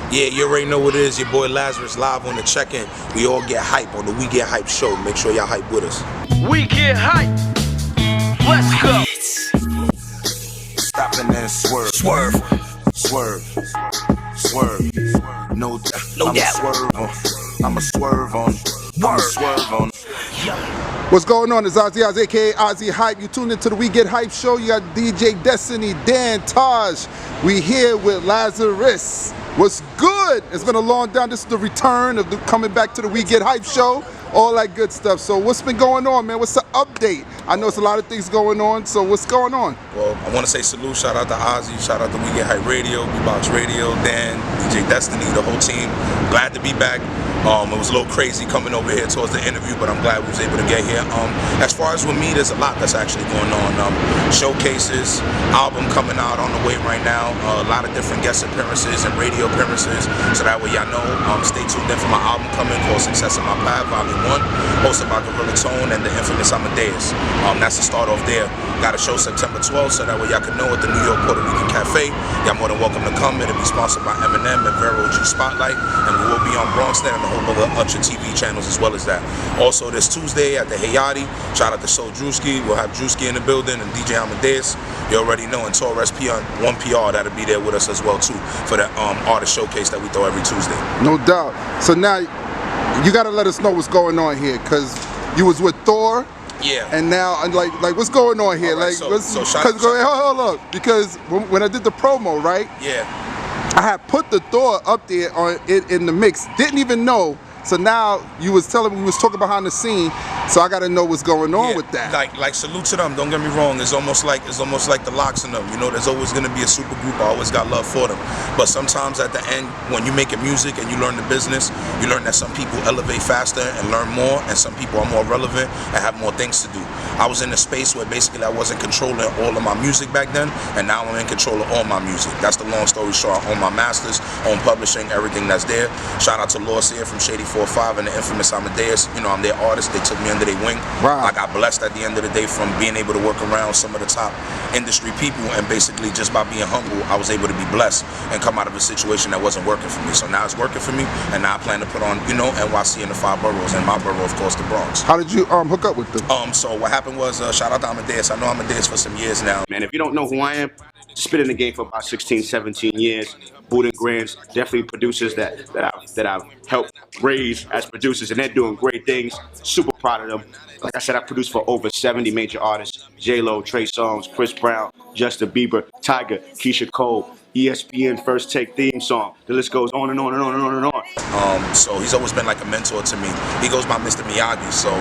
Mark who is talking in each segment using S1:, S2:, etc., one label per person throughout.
S1: Yeah, you already know what it is. Your boy Lazarus live on the check-in. We all get hype on the We Get Hype show. Make sure y'all hype with us.
S2: We get hype. Let's go.
S1: Stop and then swerve.
S2: Swerve.
S1: Swerve. Swerve. No
S2: doubt.
S1: I'ma swerve on. I'ma swerve on.
S3: What's going on? It's OZZIEHYPE, aka OZZIEHYPE. You tuned into the We Get Hype show. You got DJ Destiny, Dan, Taj. We here with Lazarus. What's good? It's been a long time. This is the return of the coming back to the We Get Hype show. All that good stuff. So what's been going on, man? What's the update? I know it's a lot of things going on. So what's going on?
S1: Well, I want to say salute. Shout out to Ozzy. Shout out to We Get Hype Radio, B-Box Radio, Dan, DJ Destiny, the whole team. Glad to be back. It was a little crazy coming over here towards the interview, but I'm glad we was able to get here. As far as with me, there's a lot that's actually going on. Showcases, album coming out on the way right now. A lot of different guest appearances and radio appearances. So that way y'all know. Stay tuned in for my album coming called Success in My Path, Volume 1, hosted by Gorilla Tone and the infamous Amadeus. That's the start off there. Got a show September 12th, so that way y'all can know at the New York Puerto Rican Cafe. Y'all more than welcome to come. It'll be sponsored by Eminem and Vero G Spotlight, and we will be on Bronx Net and a whole other Ultra TV channels as well as that. Also this Tuesday at the Hayati, shout out to Soul Drewski. We'll have Drewski in the building and DJ Amadeus. You already know, and Torres P on 1PR that'll be there with us as well too for that artist showcase that we throw every Tuesday.
S3: No doubt. So now you gotta let us know what's going on here, cause you was with Thor.
S1: Yeah.
S3: And now, like, what's going on here?
S1: Right,
S3: like, hold up, because when I did the promo, right?
S1: Yeah.
S3: I had put the Thor up there on it in the mix. Didn't even know. So now you was telling me we was talking behind the scene. So I gotta know what's going on with that.
S1: Like salute to them. Don't get me wrong. It's almost like the locks in them. You know, there's always gonna be a super group. I always got love for them. But sometimes at the end, when you making music and you learn the business, you learn that some people elevate faster and learn more, and some people are more relevant and have more things to do. I was in a space where basically I wasn't controlling all of my music back then, and now I'm in control of all my music. That's the long story short. I own my masters, own publishing, everything that's there. Shout out to Lost here from Shady 45 and the infamous Amadeus. You know, I'm their artist. They took me under their wing.
S3: Wow.
S1: I got blessed at the end of the day from being able to work around some of the top industry people, and basically just by being humble, I was able to be blessed and come out of a situation that wasn't working for me. So now it's working for me, and now I plan to put on, you know, NYC in the 5 boroughs, and my borough, of course, the Bronx.
S3: How did you hook up with them?
S1: So what happened was, shout out to Amadeus. I know Amadeus for some years now.
S4: Man, if you don't know who I am, spit in the game for about 16, 17 years. Boot and Grants, definitely producers that I've helped raise as producers, and they're doing great things. Super proud of them. Like I said, I produced for over 70 major artists: J-Lo, Trey Songz, Chris Brown, Justin Bieber, Tiger, Keisha Cole, ESPN First Take theme song. The list goes on and on and on and on and on.
S1: So he's always been like a mentor to me. He goes by Mr. Miyagi. So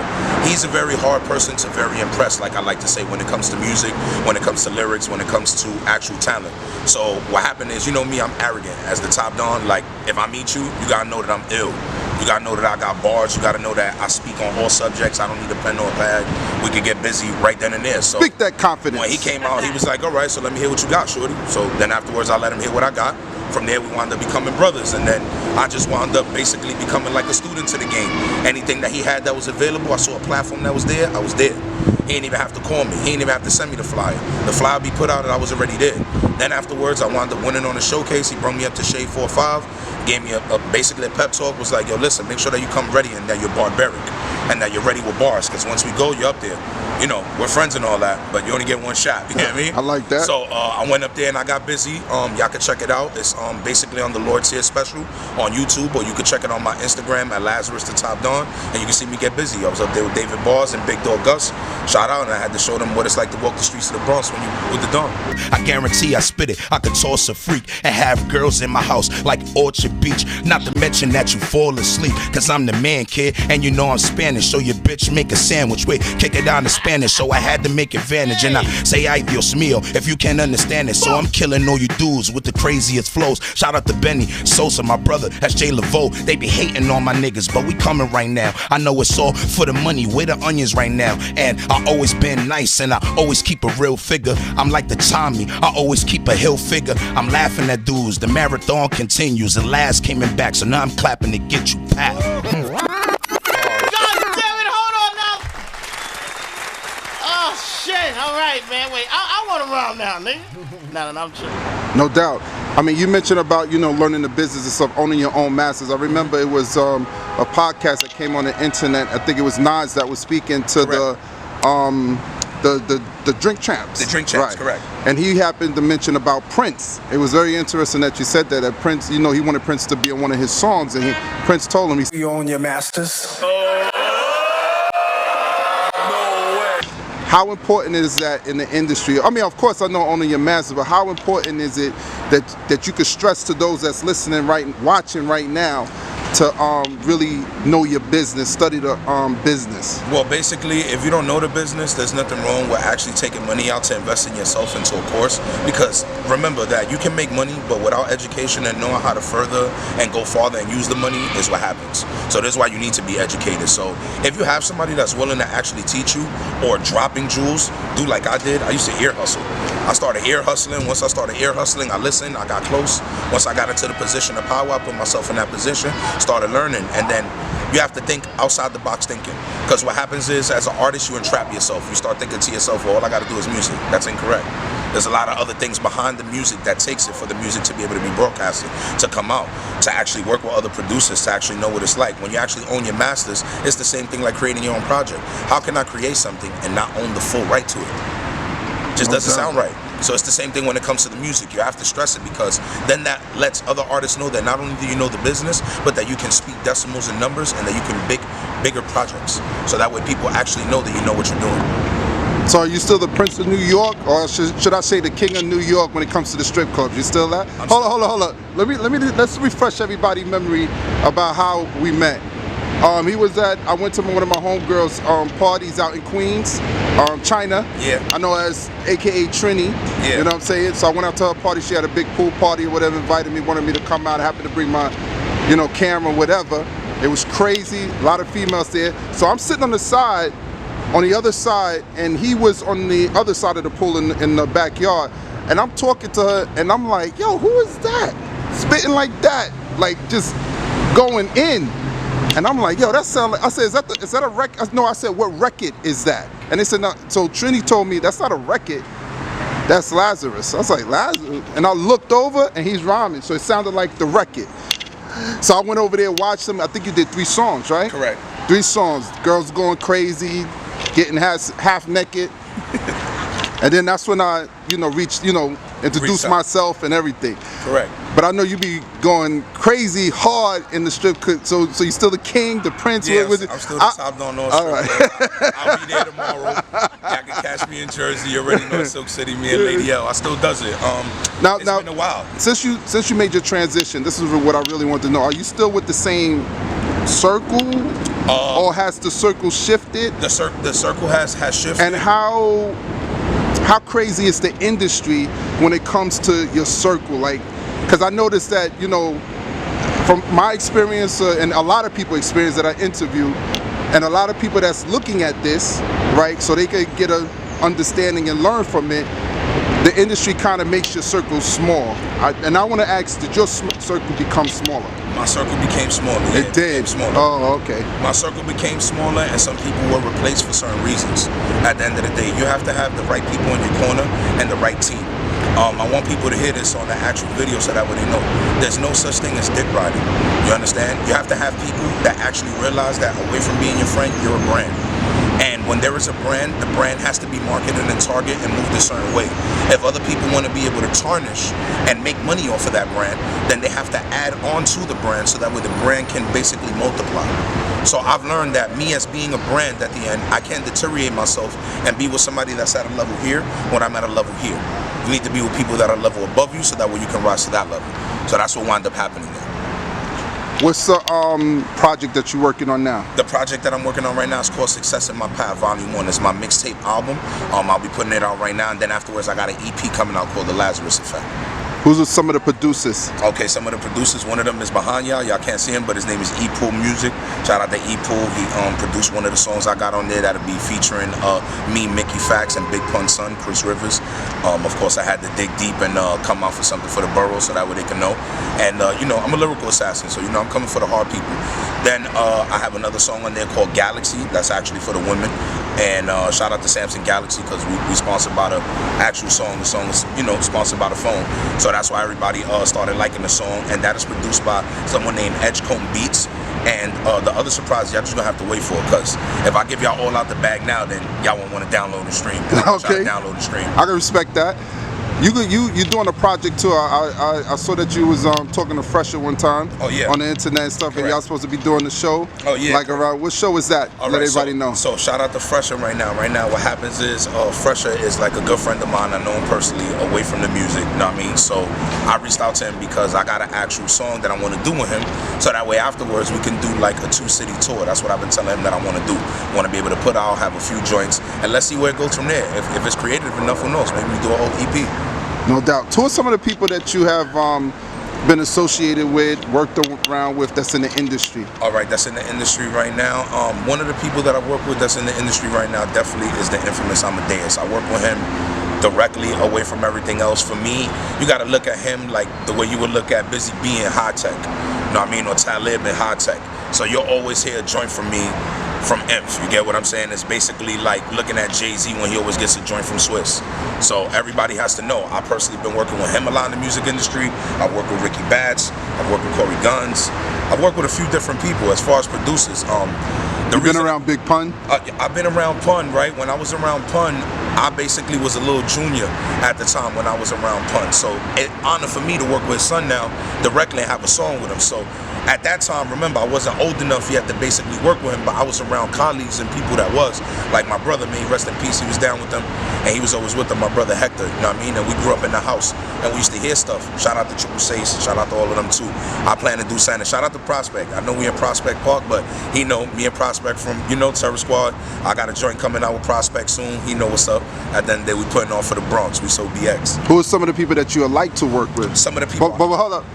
S1: he's a very hard person to very impress, like I like to say, when it comes to music, when it comes to lyrics, when it comes to actual talent. So what happened is, you know me, I'm arrogant. As the Top Don, like if I meet you, you gotta know that I'm ill. You gotta know that I got bars. You gotta know that I speak on all subjects. I don't need a pen or a pad. We could get busy right then and there. So
S3: Speak that confidence.
S1: when he came out, he was like, all right, so let me hear what you got, shorty. So then afterwards, I let him hear what I got. From there, we wound up becoming brothers, and then I just wound up basically becoming like a student to the game. Anything that he had that was available, I saw a platform that was there, I was there. He didn't even have to call me. He didn't even have to send me the flyer. The flyer be put out and I was already there. Then afterwards, I wound up winning on the showcase. He brought me up to Shade 45, gave me basically a pep talk, was like, yo, listen, make sure that you come ready and that you're barbaric and that you're ready with bars, because once we go, you're up there. You know, we're friends and all that, but you only get one shot, you know what I mean?
S3: I like that.
S1: So I went up there and I got busy. Y'all can check it out. It's basically on the Lord's Here special on YouTube, or you can check it on my Instagram at Lazarus The Top Don, and you can see me get busy. I was up there with David Bars and Big Dog Gus. Shout out, and I had to show them what it's like to walk the streets of the Bronx when you with the Don.
S5: I guarantee I spit it. I could toss a freak and have girls in my house like Orchard Beach. Not to mention that you fall asleep, cause I'm the man, kid, and you know I'm Spanish. So your bitch make a sandwich, wait, kick it down to Spanish. So I had to make advantage, and I say ay Dios mío if you can't understand it. So I'm killing all you dudes with the craziest flows. Shout out to Benny Sosa, my brother, that's J Laveau. They be hating on my niggas, but we coming right now. I know it's all for the money, where the onions right now. And I always been nice, and I always keep a real figure. I'm like the Tommy, I always keep a hill figure. I'm laughing at dudes, the marathon continues. The last came in back, so now I'm clapping to get you pat.
S6: Shit, all right, man. Wait, I want going around now, nigga. Now that I'm tripping.
S3: No doubt. I mean, you mentioned about, you know, learning the business and stuff, owning your own masters. I remember it was a podcast that came on the internet. I think it was Nas that was speaking to the Drink Champs.
S1: The Drink Champs,
S3: right.
S1: correct.
S3: And he happened to mention about Prince. It was very interesting that you said that Prince, you know, he wanted Prince to be on one of his songs, and Prince told him,
S7: You own your masters.
S3: how important is that in the industry? I mean, of course, I know owning your masters, but how important is it that you could stress to those that's listening, watching right now, to really know your business, study the business?
S1: Well, basically, if you don't know the business, there's nothing wrong with actually taking money out to invest in yourself into a course. Because remember that you can make money, but without education and knowing how to further and go farther and use the money is what happens. So this is why you need to be educated. So if you have somebody that's willing to actually teach you or dropping jewels, do like I did. I used to ear hustle. I started ear hustling. Once I started ear hustling, I listened, I got close. Once I got into the position of power, I put myself in that position, started learning, and then you have to think outside the box thinking. Because what happens is, as an artist, you entrap yourself. You start thinking to yourself, well, all I got to do is music. That's incorrect. There's a lot of other things behind the music that takes it for the music to be able to be broadcasted, to come out, to actually work with other producers, to actually know what it's like. When you actually own your masters, it's the same thing like creating your own project. How can I create something and not own the full right to it? Just doesn't sound right. So it's the same thing when it comes to the music. You have to stress it, because then that lets other artists know that not only do you know the business, but that you can speak decimals and numbers, and that you can bigger projects. So that way people actually know that you know what you're doing.
S3: So are you still the Prince of New York, or should I say the King of New York when it comes to the strip clubs? You still that? Hold on. Let's refresh everybody's memory about how we met. I went to one of my homegirls' parties out in Queens, China.
S1: Yeah.
S3: I know as AKA Trini.
S1: Yeah.
S3: You know what I'm saying? So I went out to her party. She had a big pool party or whatever, invited me, wanted me to come out. I happened to bring my, camera, whatever. It was crazy, a lot of females there. So I'm sitting on the other side, and he was on the other side of the pool in the backyard. And I'm talking to her, and I'm like, yo, who is that? Spitting like that, like just going in. And I'm like, yo, that sound like, I said, is that a record? No, I said, what record is that? And they said, no. So Trini told me, that's not a record, that's Lazarus. I was like, Lazarus? And I looked over, and he's rhyming, so it sounded like the record. So I went over there, watched him. I think you did 3 songs, right?
S1: Correct.
S3: 3 songs. Girls going crazy, getting half naked. And then that's when I, introduced myself and everything.
S1: Correct.
S3: But I know you be going crazy hard in the strip club. So you still the king, the prince?
S1: Yeah, I'm still the top don.
S3: All right.
S1: I'll be there tomorrow. Y'all can catch me in Jersey. You already know Silk City. Me and Lady L. I still does it. It's been a while.
S3: Since you made your transition, this is what I really want to know. Are you still with the same circle, or has the circle shifted?
S1: The circle has shifted.
S3: And how crazy is the industry when it comes to your circle? Like, because I noticed that, from my experience and a lot of people's experience that I interview, and a lot of people that's looking at this, right, so they could get a understanding and learn from it, the industry kind of makes your circle small. And I want to ask, did your circle become smaller?
S1: My circle became smaller. Yeah,
S3: it did?
S1: Became smaller.
S3: Oh, okay.
S1: My circle became smaller, and some people were replaced for certain reasons. At the end of the day, you have to have the right people in your corner and the right team. I want people to hear this on the actual video so that way they know. There's no such thing as dick riding. You understand? You have to have people that actually realize that away from being your friend, you're a brand. And when there is a brand, the brand has to be marketed and targeted and moved a certain way. If other people want to be able to tarnish and make money off of that brand, then they have to add on to the brand so that way the brand can basically multiply. So I've learned that me as being a brand at the end, I can't deteriorate myself and be with somebody that's at a level here when I'm at a level here. You need to be with people that are a level above you so that way you can rise to that level. So that's what wound up happening there.
S3: What's the project that you're working on now?
S1: The project that I'm working on right now is called Success in My Path Volume 1. It's my mixtape album. I'll be putting it out right now, and then afterwards I got an EP coming out called The Lazarus Effect.
S3: Who's some of the producers?
S1: Okay, some of the producers, one of them is behind y'all. Y'all can't see him, but his name is E-Pool Music. Shout out to E-Pool. He produced one of the songs I got on there that'll be featuring me, Mickey Fax, and Big Pun's son, Chris Rivers. Of course, I had to dig deep and come out for something for the borough so that way they can know. And, I'm a lyrical assassin, so, I'm coming for the hard people. Then I have another song on there called Galaxy. That's actually for the women. And shout out to Samsung Galaxy because we sponsored by the actual song. The song is, you know, sponsored by the phone. So that's why everybody started liking the song. And that is produced by someone named Edgecombe Beats. And the other surprise, y'all just gonna have to wait for it, because if I give y'all all out the bag now, then y'all won't want to download and stream.
S3: Okay.
S1: Download and stream.
S3: I can respect that. You doing a project too. I saw that you was talking to Fresher one time.
S1: Oh, yeah.
S3: On the internet and stuff.
S1: Correct.
S3: And y'all supposed to be doing the show.
S1: Oh, yeah.
S3: Like around, what show is that?
S1: All
S3: Let
S1: right,
S3: everybody know.
S1: So shout out to Fresher right now. Right now, what happens is Fresher is like a good friend of mine. I know him personally away from the music. You know what I mean? So I reached out to him because I got an actual song that I want to do with him. So that way afterwards we can do like a 2-city tour. That's what I've been telling him that I want to do. I want to be able to put out, have a few joints, and let's see where it goes from there. If it's creative enough, who knows? Maybe we do a whole EP.
S3: No doubt. Who are some of the people that you have been associated with, worked around with, that's in the industry?
S1: All right, that's in the industry right now. One of the people that I work with that's in the industry right now definitely is the infamous Amadeus. I work with him directly away from everything else. For me, you got to look at him like the way you would look at Busy B in High Tech, you know what I mean, or Talib in High Tech. So you'll always hear a joint from me from Inf. You get what I'm saying? It's basically like looking at Jay-Z when he always gets a joint from Swiss. So everybody has to know. I personally been working with him a lot in the music industry. I've worked with Ricky Bats. I've worked with Corey Guns. I've worked with a few different people as far as producers.
S3: You've been around Big Pun?
S1: I've been around Pun, right? When I was around Pun, I basically was a little junior at the time when I was around Pun. So it's honor for me to work with his son now directly and have a song with him. So at that time, remember, I wasn't old enough yet to basically work with him, but I was around colleagues and people that was. Like my brother, may he rest in peace, he was down with them, and he was always with them, my brother Hector, you know what I mean? And we grew up in the house, and we used to hear stuff. Shout out to Triple Sace, shout out to all of them too. I plan to do something. Shout out to Prospect. I know we in Prospect Park, but he know me and Prospect from, you know, Terror Squad. I got a joint coming out with Prospect soon. He know what's up. At the end of the day, we putting on for the Bronx. We so BX.
S3: Who are some of the people that you would like to work with?
S1: Some of the people.
S3: But hold up.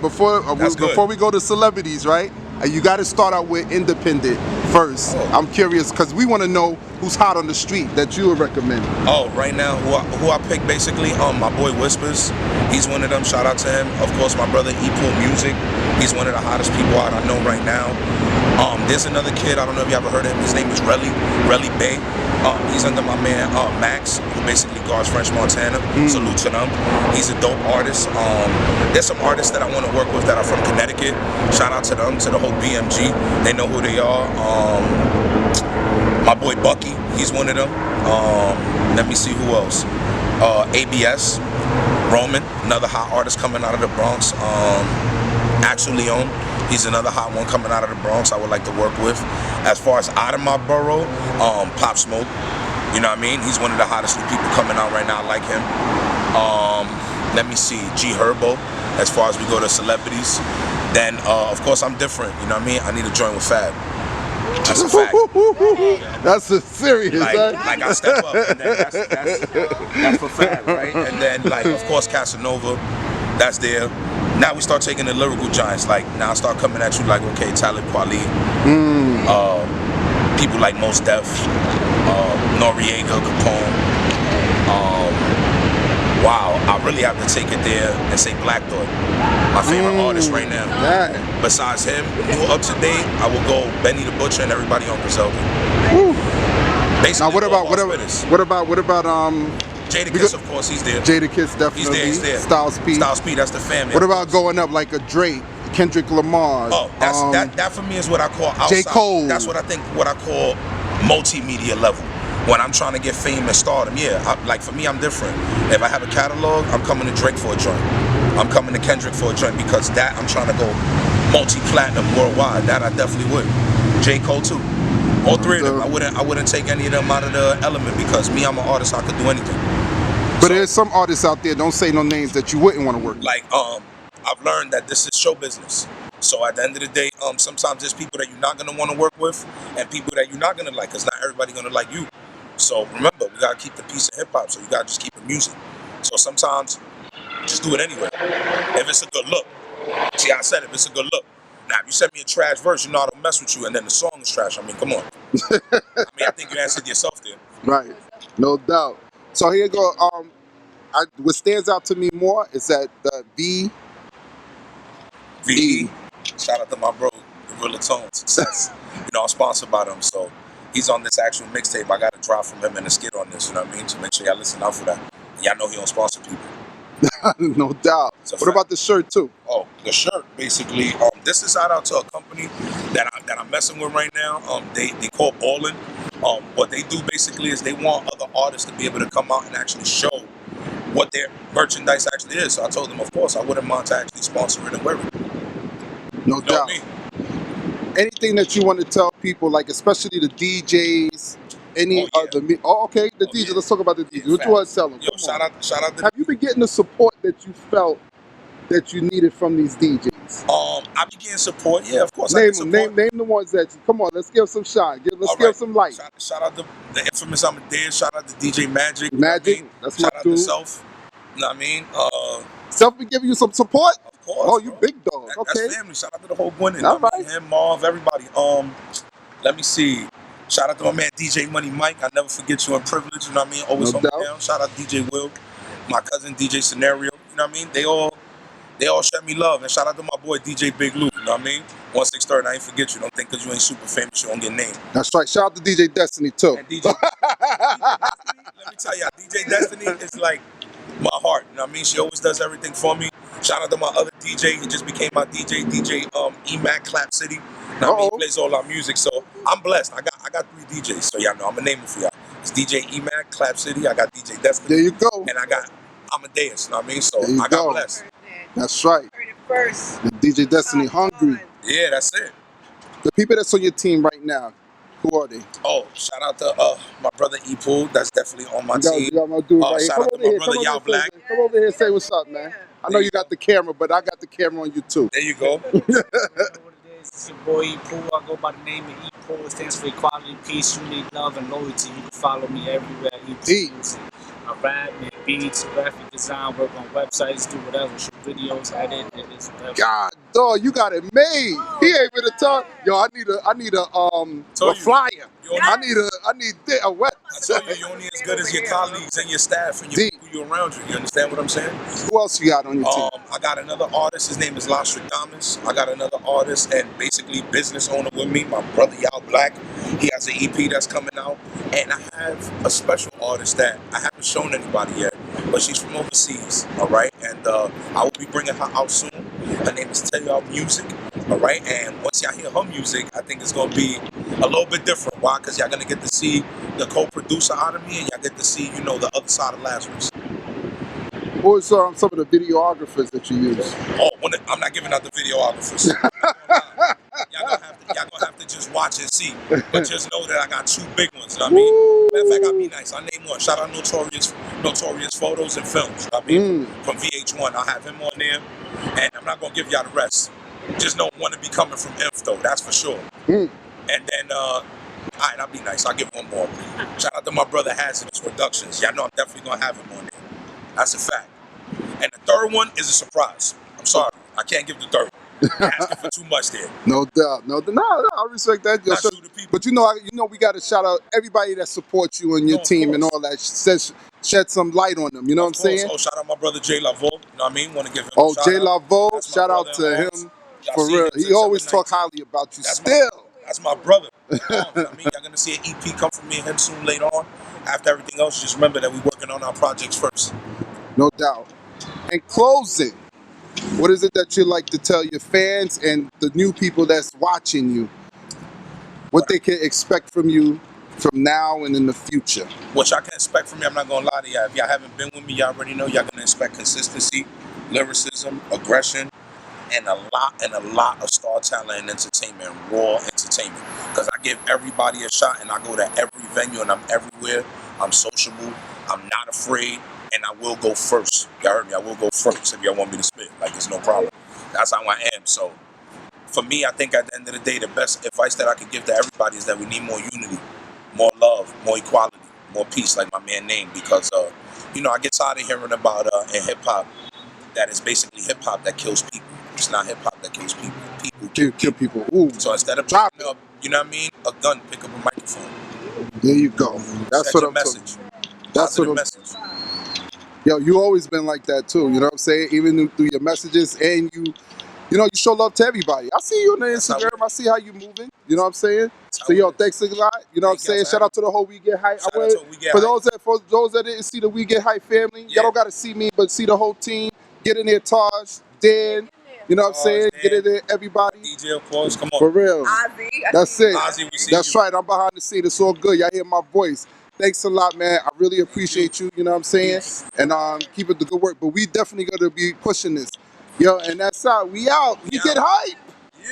S3: Before we go to celebrities, right? You got to start out with independent first.
S1: Oh.
S3: I'm curious because we want to know who's hot on the street that you would recommend.
S1: Oh, right now, who I pick basically, my boy Whispers. He's one of them. Shout out to him. Of course, my brother E-Pool Music. He's one of the hottest people out I know right now. There's another kid, I don't know if you ever heard of him. His name is Relly Bay. He's under my man Max, who basically guards French Montana. Salute to them. He's a dope artist. There's some artists that I want to work with that are from Connecticut. Shout out to them, to the whole BMG. They know who they are. My boy Bucky, he's one of them. Let me see who else. ABS, Roman, another hot artist coming out of the Bronx. Axel Leon, he's another hot one coming out of the Bronx I would like to work with. As far as out of my borough, Pop Smoke, you know what I mean? He's one of the hottest new people coming out right now. I like him. Let me see, G Herbo, as far as we go to celebrities. Then, of course, I'm different, you know what I mean? I need to join with Fab. That's a fact.
S3: That's a serious,
S1: like I step up, and then that's for Fab, right? And then, like, of course, Casanova, that's there. Now we start taking the lyrical giants. Like now I start coming at you like, okay, Talib Kweli, people like Mos Def, Noriega, Capone. Wow, I really have to take it there and say Black Thought, my favorite artist right now.
S3: Yeah.
S1: Besides him, new up to date, I will go Benny the Butcher and everybody on Griselda.
S3: Now what about
S1: Jadakiss, of course, he's there.
S3: Jadakiss, definitely.
S1: He's there.
S3: Styles P.
S1: Styles P, that's the family.
S3: What about going up like a Drake, Kendrick Lamar?
S1: Oh, that for me is what I call outside.
S3: J. Cole.
S1: That's what I call multimedia level. When I'm trying to get fame and stardom, like for me, I'm different. If I have a catalog, I'm coming to Drake for a joint. I'm coming to Kendrick for a joint because that I'm trying to go multi-platinum worldwide. That I definitely would. J. Cole too. All three of them. I wouldn't take any of them out of the element because me, I'm an artist. I could do anything.
S3: But there's some artists out there, don't say no names, that you wouldn't want to work with.
S1: Like, I've learned that this is show business. So at the end of the day, sometimes there's people that you're not going to want to work with and people that you're not going to like because not everybody going to like you. So remember, we got to keep the peace of hip-hop, so you got to just keep the music. So sometimes, just do it anyway. If it's a good look. See, I said if it's a good look. Now, if you send me a trash verse, you know I don't mess with you, and then the song is trash. I mean, come on. I think you answered yourself there.
S3: Right, no doubt. So here you go. What stands out to me more is that the
S1: VE. Shout out to my bro, Gorilla Tone Success. You know, I'm sponsored by them, so He's on this actual mixtape. I got a drop from him and a skit on this, you know what I mean? So make sure y'all listen out for that. Y'all know he don't sponsor people.
S3: No doubt. What
S1: fact.
S3: about the shirt too?
S1: Oh, the shirt, basically. This is shout out to a company that I'm messing with right now. They call Ballin. What they do basically is they want other artists to be able to come out and actually show what their merchandise actually is. So I told them, of course, I wouldn't mind to actually sponsor it and wear it.
S3: No
S1: You know
S3: doubt.
S1: what I mean?
S3: Anything that you want to tell people, like especially the DJs, any other okay, the DJ.
S1: yeah.
S3: Let's talk about the DJ. What you want to tell them?
S1: Yo, shout out to
S3: Have you been getting the support that you felt that you needed from these DJs?
S1: I be getting support, yeah, of course.
S3: Name
S1: I get
S3: them,
S1: support.
S3: name the ones that you, come on, let's give some shine. Let's give some light.
S1: Shout out to the infamous Amadeus, shout out to DJ Magic.
S3: Magic, that's my
S1: shout out
S3: dude.
S1: to Self. You know what I mean?
S3: Self be giving you some support?
S1: Of course.
S3: Oh, you
S1: bro.
S3: big dog. Okay.
S1: That's family. Shout out to the whole Gwinnett.
S3: All right.
S1: Him, Marv, everybody. Let me see. Shout out to my man DJ Money Mike. I never forget you in Privilege. You know what I mean? Always
S3: No
S1: hold me
S3: doubt.
S1: down. Shout out DJ Will, my cousin DJ Scenario. You know what I mean? They all show me love. And shout out to my boy DJ Big Lou. You know what I mean? 163rd. I ain't forget you. Don't think because you ain't super famous you don't get named.
S3: That's right. Shout out to DJ Destiny too.
S1: And DJ Destiny, let me tell y'all, DJ Destiny is like my heart. You know what I mean? She always does everything for me. Shout out to my other DJ. He just became my DJ E-Mac Clap City. You know what I mean? He plays all our music. So I'm blessed. I got 3 DJs. So y'all know I'm gonna name it for y'all. It's DJ E-Mac Clap City. I got DJ Destiny.
S3: There you go.
S1: And I got Amadeus. You know what I mean? So I got
S3: go.
S1: blessed.
S3: That's right. The DJ Destiny Hungry.
S1: Yeah, that's it.
S3: The people that's on your team right now, who are they?
S1: Oh, shout out to my brother E-Pool. That's definitely on my team.
S3: You got my dude right here.
S1: Shout out to my brother Y'all Black.
S3: Come over here and say what's up, man. I know you got the camera, but I got the camera on you too.
S1: There you go.
S7: It's your boy E-Pool. I go by the name of E-Pool. It stands for equality, peace, unity, love, and loyalty. You can follow me everywhere. E-Pool. I rap, make beats, graphic design, work on websites, do whatever, shoot videos, edit, whatever.
S3: God, dog, you got it made. He ain't gonna talk. Yo, I need a flyer. I need a web.
S1: I tell you, you're only as good as your colleagues and your staff and your people around you. You understand what I'm saying?
S3: Who else you got on your team?
S1: I got another artist. His name is Lazarus. I got another artist and basically business owner with me, my brother Y'all Black. He has an EP that's coming out, and I have a special artist that I haven't shown anybody yet, but she's from overseas. All right, and I will be bringing her out soon. Her name is Taylor Music. All right, and once y'all hear her music, I think it's gonna be a little bit different. Why? Because y'all gonna get to see the co-producer out of me, and y'all get to see, the other side of Lazarus.
S3: Who is some of the videographers that you use?
S1: Oh, I'm not giving out the videographers. Y'all gonna have to just watch and see. But just know that I got 2 big ones. You know what I mean? Matter of fact, I'll be nice. I'll name one. Shout out Notorious Photos and Films. You know what I mean? From VH1. I'll have him on there. And I'm not gonna give y'all the rest. Just know one to be coming from Inf though, that's for sure. And then alright, I'll be nice. I'll give one more. Shout out to my brother Hazardous Productions. Y'all know I'm definitely gonna have him on there. That's a fact. And the 3rd one is a surprise. I'm sorry. I can't give the 3rd one. You're asking for too much there.
S3: No doubt. No, I respect that. But you know, we got to shout out everybody that supports you and your team and all that. Shed some light on them. You know what I'm saying?
S1: Oh, shout out my brother Jay Lavo. You know what I mean? Want to give him
S3: a shout
S1: Jay
S3: Lavo. Shout out to him. For real. He always talk highly about you.
S1: That's my brother. I mean, y'all gonna see an EP come from me and him soon later on. After everything else, just remember that we're working on our projects first.
S3: No doubt. In closing, what is it that you like to tell your fans and the new people that's watching you? What they can expect from you from now and in the future?
S1: What y'all can expect from me, I'm not gonna lie to y'all. If y'all haven't been with me, y'all already know y'all gonna expect consistency, lyricism, aggression, and a lot of star talent and entertainment, raw entertainment. Because I give everybody a shot and I go to every venue and I'm everywhere. I'm sociable. I'm not afraid. And I will go first. Y'all heard me, I will go first if y'all want me to spit. Like, it's no problem. That's how I am. So, for me, I think at the end of the day, the best advice that I can give to everybody is that we need more unity, more love, more equality, more peace, like my man named. Because, I get tired of hearing about in hip-hop that is basically hip-hop that kills people. It's not hip-hop that kills people. People
S3: kill people. Ooh.
S1: So instead of dropping up, you know what I mean, a gun, pick up a microphone.
S3: There you go. That's what I'm
S1: message.
S3: That's what I'm message. Yo, you always been like that too, you know what I'm saying? Even through your messages, and You know, you show love to everybody. I see you on the Instagram. I see how you moving. You know what I'm saying? So yo, thanks a lot. You know what I'm saying? Shout out to the whole We Get Hype. For those that didn't see the We Get Hype family, y'all don't gotta see me, but see the whole team. Get in there, Taj, Dan. You know what I'm saying? Get in there, everybody.
S1: DJ, of course. Come on.
S3: For real.
S8: Ozzy,
S3: That's it.
S1: Ozzy, we see
S3: That's
S1: you.
S3: right. I'm behind the scene. It's all good. Y'all hear my voice. Thanks a lot, man. I really appreciate you. You know what I'm saying? And keep it the good work. But we definitely gonna be pushing this. Yo, and that's out. We out. We get hype.